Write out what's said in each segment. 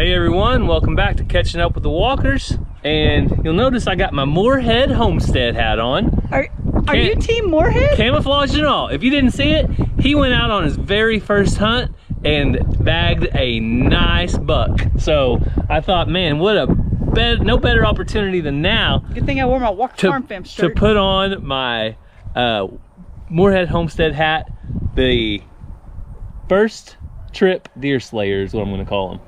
Hey everyone, welcome back to Catching Up with the Walkers. And you'll notice I got my Morehead Homestead hat on. Are you Team Morehead? Camouflage and all. If you didn't see it, he went out on his very first hunt and bagged a nice buck. So I thought, man, what a no better opportunity than now. Good thing I wore my Walker Farm Fam shirt. To put on my Morehead Homestead hat, the first trip deer slayer is what I'm gonna call him.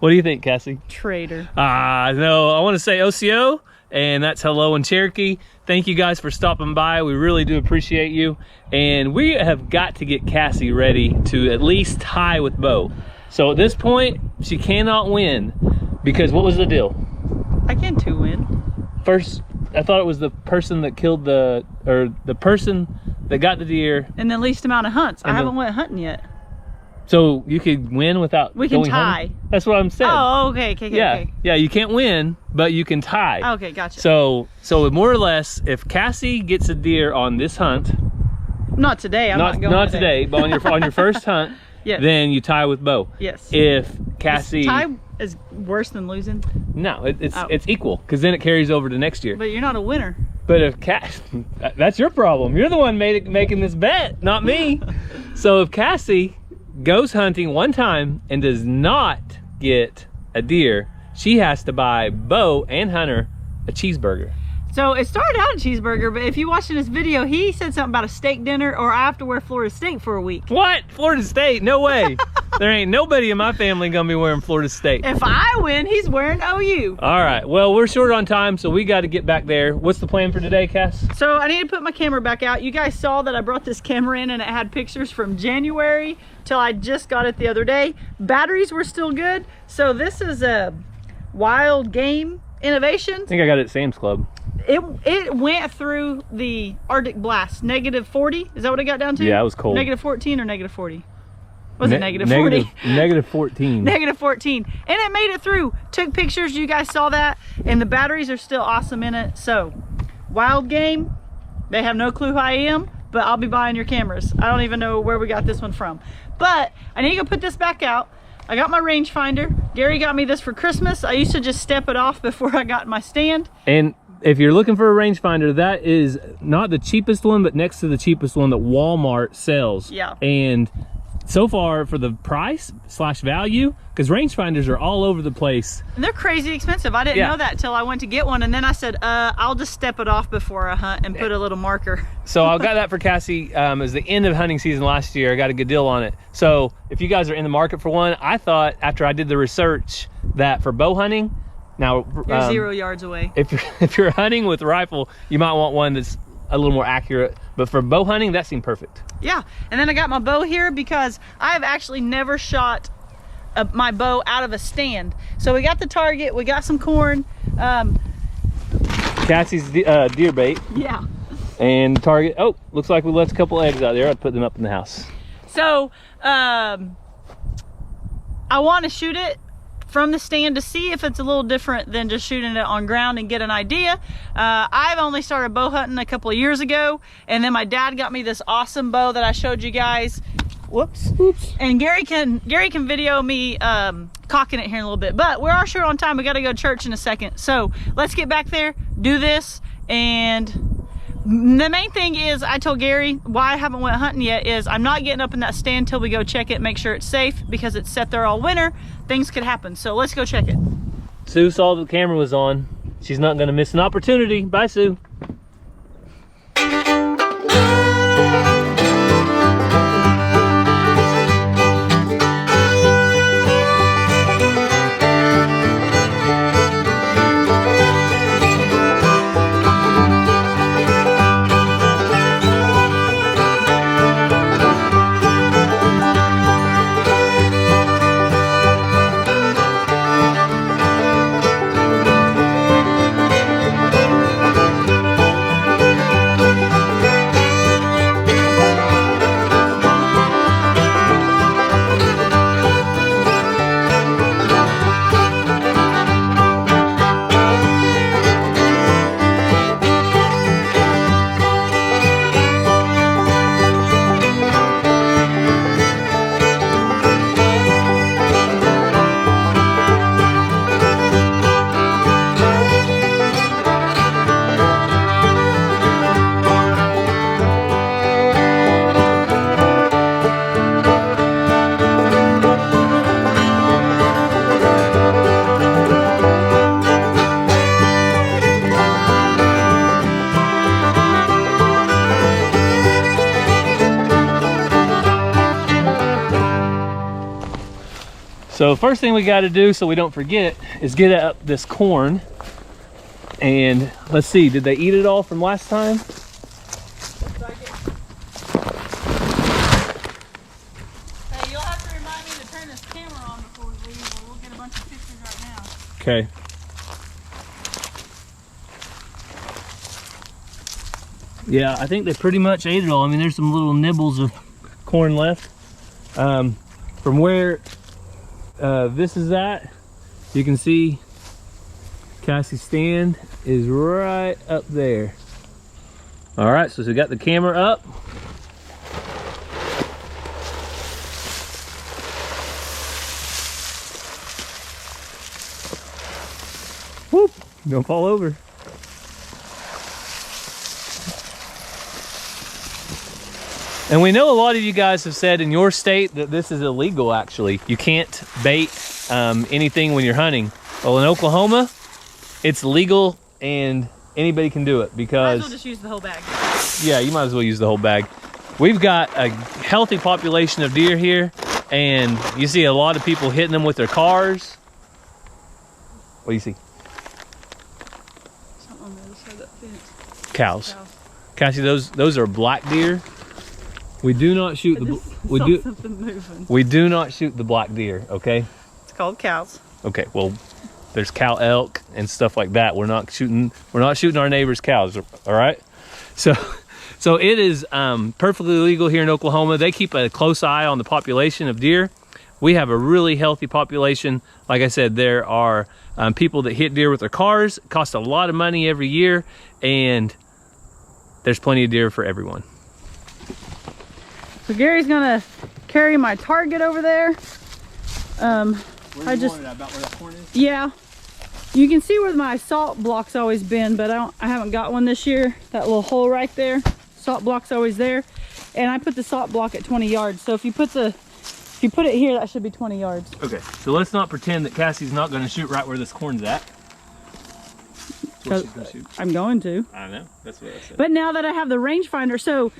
What do you think, Cassie? Traitor. No, I want to say OCO, and that's hello in Cherokee. Thank you guys for stopping by. We really do appreciate you. And we have got to get Cassie ready to at least tie with Bo. So at this point, she cannot win because what was the deal? I can 2 win. First, I thought it was the person that killed the person that got the deer. And the least amount of hunts. I haven't went hunting yet. So you could win without We can going tie. Hunting? That's what I'm saying. Oh, okay. Yeah, you can't win, but you can tie. Okay, gotcha. So more or less, if Cassie gets a deer on this hunt, not today. I'm not going. Not today, but on your first hunt, yes. Then you tie with Bo. Yes. If Cassie tie is worse than losing. No, it's equal because then it carries over to next year. But you're not a winner. But if that's your problem. You're the one making this bet, not me. So if Cassie goes hunting one time and does not get a deer, she has to buy Bo and Hunter a cheeseburger. So it started out a cheeseburger, but if you watched in this video, he said something about a steak dinner or I have to wear Florida State for a week. What? Florida State? No way. There ain't nobody in my family gonna be wearing Florida State. If I win, he's wearing OU. All right, well, we're short on time, so we got to get back there. What's the plan for today, Cass? So I need to put my camera back out. You guys saw that I brought this camera in and it had pictures from January till I just got it the other day. Batteries were still good. So this is a wild game innovation. I think I got it at Sam's Club. It went through the Arctic blast, -40. Is that what it got down to? Yeah, it was cold. -14 or -40? Was it -40? -14. -14. And it made it through. Took pictures, you guys saw that. And the batteries are still awesome in it. So, wild game. They have no clue who I am, but I'll be buying your cameras. I don't even know where we got this one from. But I need to go put this back out. I got my rangefinder. Gary got me this for Christmas. I used to just step it off before I got my stand. And if you're looking for a rangefinder, that is not the cheapest one, but next to the cheapest one that Walmart sells. Yeah. And so far for the price / value, because rangefinders are all over the place. And they're crazy expensive. I didn't know that till I went to get one. And then I said, I'll just step it off before I hunt and put a little marker. So I got that for Cassie. It was the end of hunting season last year. I got a good deal on it. So if you guys are in the market for one, I thought after I did the research that for bow hunting, now you're 0 yards away. If you're hunting with rifle, you might want one that's a little more accurate, but for bow hunting, that seemed perfect. Yeah, and then I got my bow here because I've actually never shot my bow out of a stand. So we got the target, we got some corn. Cassie's deer bait. Yeah. And target, oh, looks like we left a couple eggs out there. I'd put them up in the house. So, I want to shoot it from the stand to see if it's a little different than just shooting it on ground and get an idea. I've only started bow hunting a couple of years ago, and then my dad got me this awesome bow that I showed you guys. Whoops. Oops. And Gary can video me cocking it here in a little bit, but we are short on time. We got to go to church in a second. So let's get back there, do this, and the main thing is, I told Gary why I haven't went hunting yet is I'm not getting up in that stand till we go check it, make sure it's safe, because it's set there all winter. Things could happen, so let's go check it. Sue saw the camera was on. She's not gonna miss an opportunity. Bye, Sue. So first thing we got to do so we don't forget is get up this corn. And let's see, did they eat it all from last time? Hey, you'll have to remind me to turn this camera on before we leave, or we'll get a bunch of pictures right now. Okay. Yeah, I think they pretty much ate it all. I mean, there's some little nibbles of corn left. From where this is at, you can see Cassie's stand is right up there. All right, so we got the camera up. Whoop, don't fall over. And we know a lot of you guys have said in your state that this is illegal, actually. You can't bait anything when you're hunting. Well, in Oklahoma, it's legal and anybody can do it because... Might as well just use the whole bag. Yeah, you might as well use the whole bag. We've got a healthy population of deer here, and you see a lot of people hitting them with their cars. What do you see? Something on the other side of that fence. Cows. Cassie, those are black deer. We do not shoot we do not shoot the black deer, okay? It's called cows. Okay, well, there's cow elk and stuff like that. We're not shooting our neighbors' cows, all right? So it is perfectly legal here in Oklahoma. They keep a close eye on the population of deer. We have a really healthy population. Like I said, there are people that hit deer with their cars. It costs a lot of money every year, and there's plenty of deer for everyone. So Gary's gonna carry my target over there. About where that corn is? Yeah. You can see where my salt block's always been, but I haven't got one this year. That little hole right there, salt block's always there. And I put the salt block at 20 yards. So if you put it here, that should be 20 yards. Okay, so let's not pretend that Cassie's not gonna shoot right where this corn's at. I'm going to. I know, that's what I said. But now that I have the rangefinder, so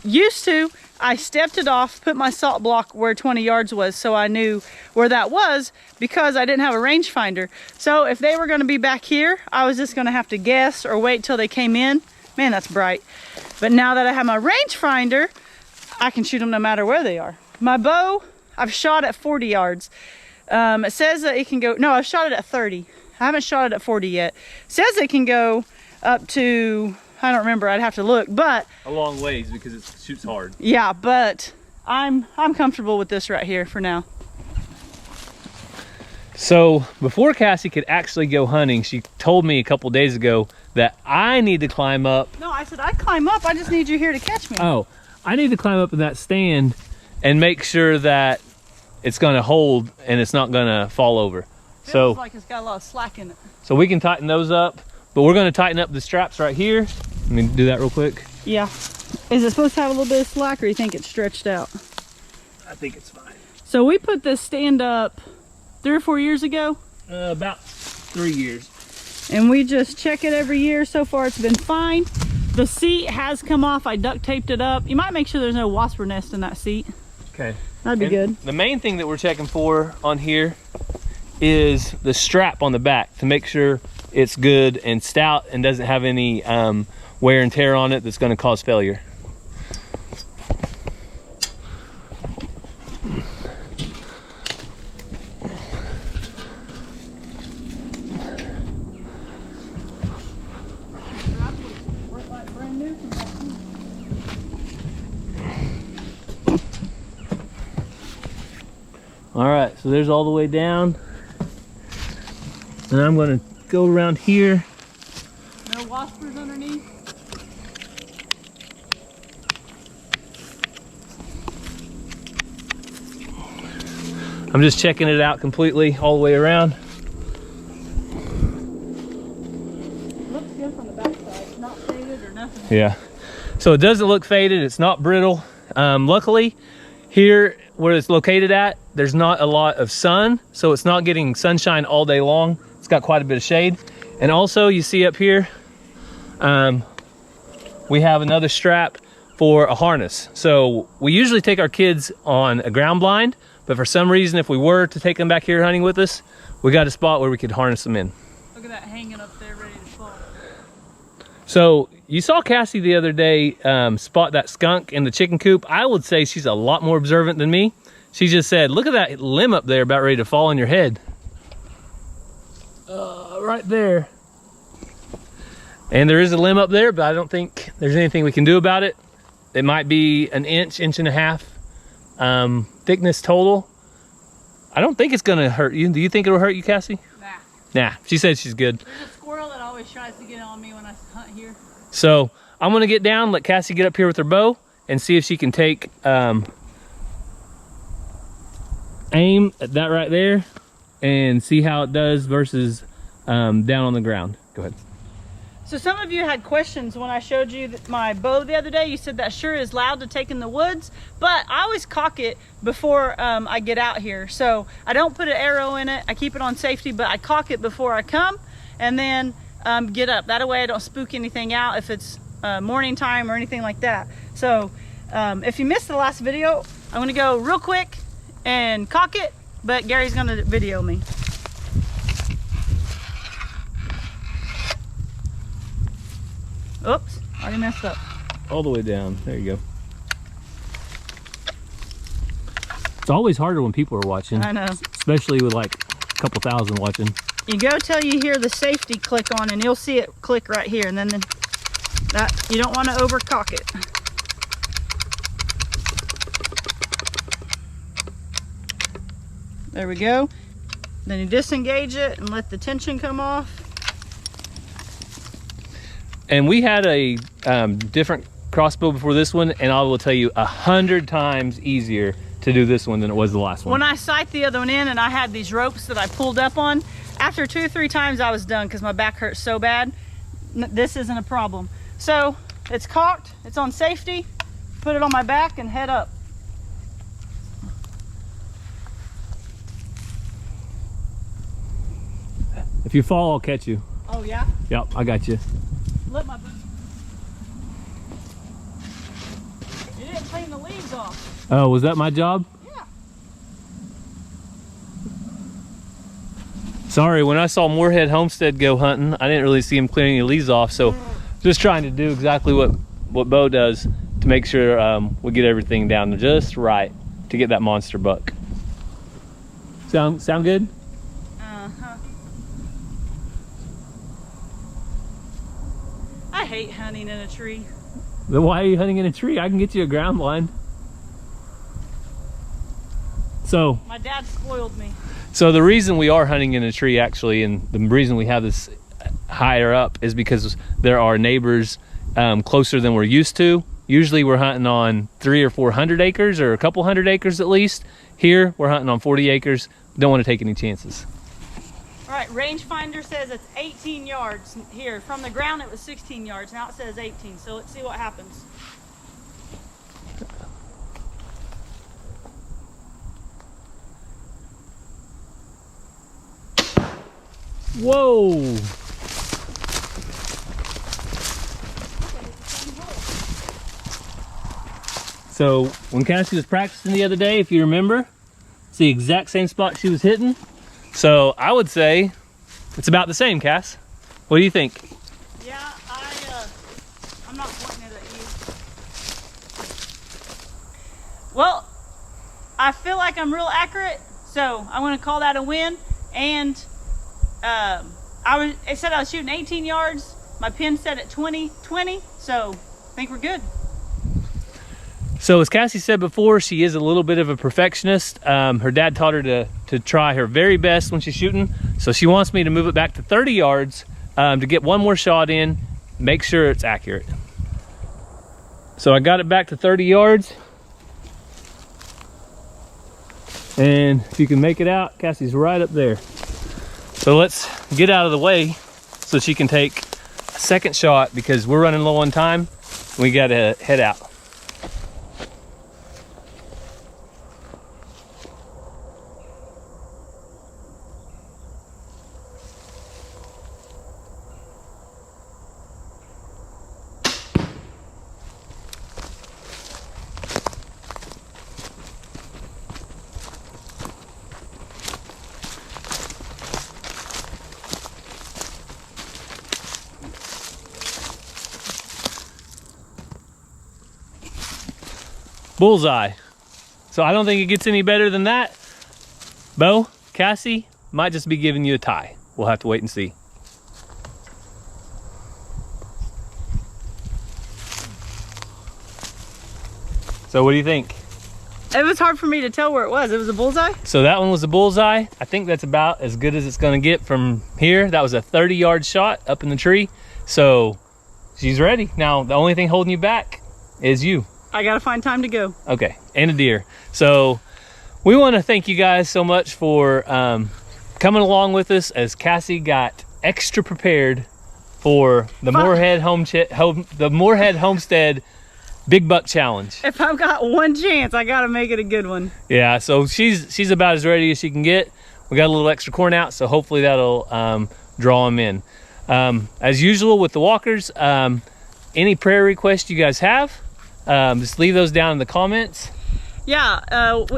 used to, I stepped it off, put my salt block where 20 yards was, so I knew where that was because I didn't have a rangefinder. So if they were gonna be back here, I was just gonna have to guess or wait till they came in. Man, that's bright. But now that I have my rangefinder, I can shoot them no matter where they are. My bow, I've shot at 40 yards. It says that it can go, no, I've shot it at 30. I haven't shot it at 40 yet. It says it can go up to, I don't remember, I'd have to look, but a long ways because it shoots hard. Yeah, but I'm comfortable with this right here for now. So before Cassie could actually go hunting, she told me a couple days ago that I need to climb up. No, I said I'd climb up, I just need you here to catch me. Oh, I need to climb up in that stand and make sure that it's gonna hold and it's not gonna fall over. Feels like it's got a lot of slack in it. So we can tighten those up, but we're gonna tighten up the straps right here. Let me do that real quick. Yeah. Is it supposed to have a little bit of slack, or you think it's stretched out? I think it's fine. So we put this stand up 3 or 4 years ago? About 3 years. And we just check it every year. So far it's been fine. The seat has come off. I duct taped it up. You might make sure there's no wasp nest in that seat. Okay. That'd be good. The main thing that we're checking for on here is the strap on the back to make sure it's good and stout and doesn't have any wear and tear on it that's going to cause failure. All right, so there's all the way down. And I'm gonna go around here. No waspers underneath? I'm just checking it out completely all the way around. Looks good from the back side. It's not faded or nothing. Yeah. So it doesn't look faded, it's not brittle. Luckily, here where it's located at, there's not a lot of sun, so it's not getting sunshine all day long. It's got quite a bit of shade. And also you see up here, we have another strap for a harness. So we usually take our kids on a ground blind, but for some reason, if we were to take them back here hunting with us, we got a spot where we could harness them in. Look at that hanging up there ready to fall. So you saw Cassie the other day spot that skunk in the chicken coop. I would say she's a lot more observant than me. She just said, look at that limb up there about ready to fall on your head. Right there. And there is a limb up there, but I don't think there's anything we can do about it. It might be an inch, inch and a half thickness total. I don't think it's gonna hurt you. Do you think it'll hurt you, Cassie? Nah, she said she's good. There's a squirrel that always tries to get on me when I hunt here. So I'm gonna get down, let Cassie get up here with her bow and see if she can take aim at that right there and see how it does versus down on the ground. Go ahead. So some of you had questions when I showed you my bow the other day. You said that sure is loud to take in the woods, but I always cock it before I get out here. So I don't put an arrow in it. I keep it on safety, but I cock it before I come and then get up. That way I don't spook anything out if it's morning time or anything like that. So if you missed the last video, I'm gonna go real quick and cock it, but Gary's gonna video me. Oops, already messed up. All the way down, there you go. It's always harder when people are watching. I know. Especially with like a couple thousand watching. You go till you hear the safety click on and you'll see it click right here, and then that you don't want to overcock it. There we go. Then you disengage it and let the tension come off. And we had a different crossbow before this one, and I will tell you 100 times easier to do this one than it was the last one. When I sight the other one in and I had these ropes that I pulled up on, after 2 or 3 times I was done because my back hurt so bad. This isn't a problem. So it's cocked, it's on safety, put it on my back and head up. If you fall, I'll catch you. Oh yeah? Yep, I got you. Let my boot. You didn't clean the leaves off. Oh, was that my job? Yeah. Sorry, when I saw Morehead Homestead go hunting, I didn't really see him clearing the leaves off, so just trying to do exactly what Bo does to make sure we get everything down just right to get that monster buck. Sound good? Uh-huh. I hate hunting in a tree. Then why are you hunting in a tree? I can get you a ground blind. So My dad spoiled me. So the reason we are hunting in a tree actually, and the reason we have this higher up, is because there are neighbors closer than we're used to. Usually we're hunting on 300 or 400 acres or a couple hundred acres at least. Here we're hunting on 40 acres. Don't want to take any chances. All right, rangefinder says it's 18 yards here. From the ground it was 16 yards. Now it says 18. So let's see what happens. Whoa! So when Cassie was practicing the other day, if you remember, it's the exact same spot she was hitting. So I would say it's about the same, Cass. What do you think? Yeah, I'm not pointing it at you. Well, I feel like I'm real accurate, so I'm going to call that a win. And it said I was shooting 18 yards. My pin set at 20, so I think we're good. So as Cassie said before, she is a little bit of a perfectionist. Her dad taught her to try her very best when she's shooting. So she wants me to move it back to 30 yards to get one more shot in, make sure it's accurate. So I got it back to 30 yards. And if you can make it out, Cassie's right up there. So let's get out of the way so she can take a second shot because we're running low on time. We gotta head out. Bullseye. So I don't think it gets any better than that. Bo, Cassie might just be giving you a tie. We'll have to wait and see. So what do you think? It was hard for me to tell where it was. It was a bullseye? So that one was a bullseye. I think that's about as good as it's gonna get from here. That was a 30-yard shot up in the tree. So she's ready. Now, the only thing holding you back is you. I gotta find time to go. Okay, and a deer. So we wanna thank you guys so much for coming along with us as Cassie got extra prepared for the Morehead Homestead Big Buck Challenge. If I've got one chance, I gotta make it a good one. Yeah, so she's about as ready as she can get. We got a little extra corn out, so hopefully that'll draw them in. As usual with the walkers, any prayer requests you guys have, just leave those down in the comments. Yeah,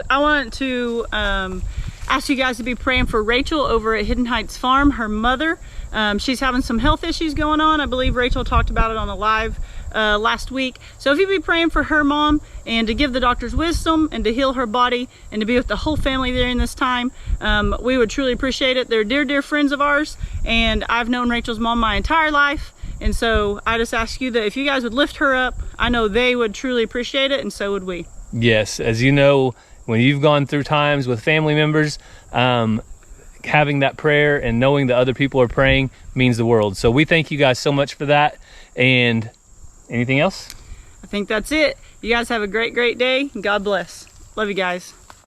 I want to ask you guys to be praying for Rachel over at Hidden Heights Farm, her mother. She's having some health issues going on. I believe Rachel talked about it on a live last week. So if you be praying for her mom and to give the doctors wisdom and to heal her body and to be with the whole family during this time, we would truly appreciate it. They're dear friends of ours, and I've known Rachel's mom my entire life. And so I just ask you that if you guys would lift her up, I know they would truly appreciate it, and so would we. Yes, as you know, when you've gone through times with family members, having that prayer and knowing that other people are praying means the world. So we thank you guys so much for that. And anything else? I think that's it. You guys have a great day, and God bless. Love you guys.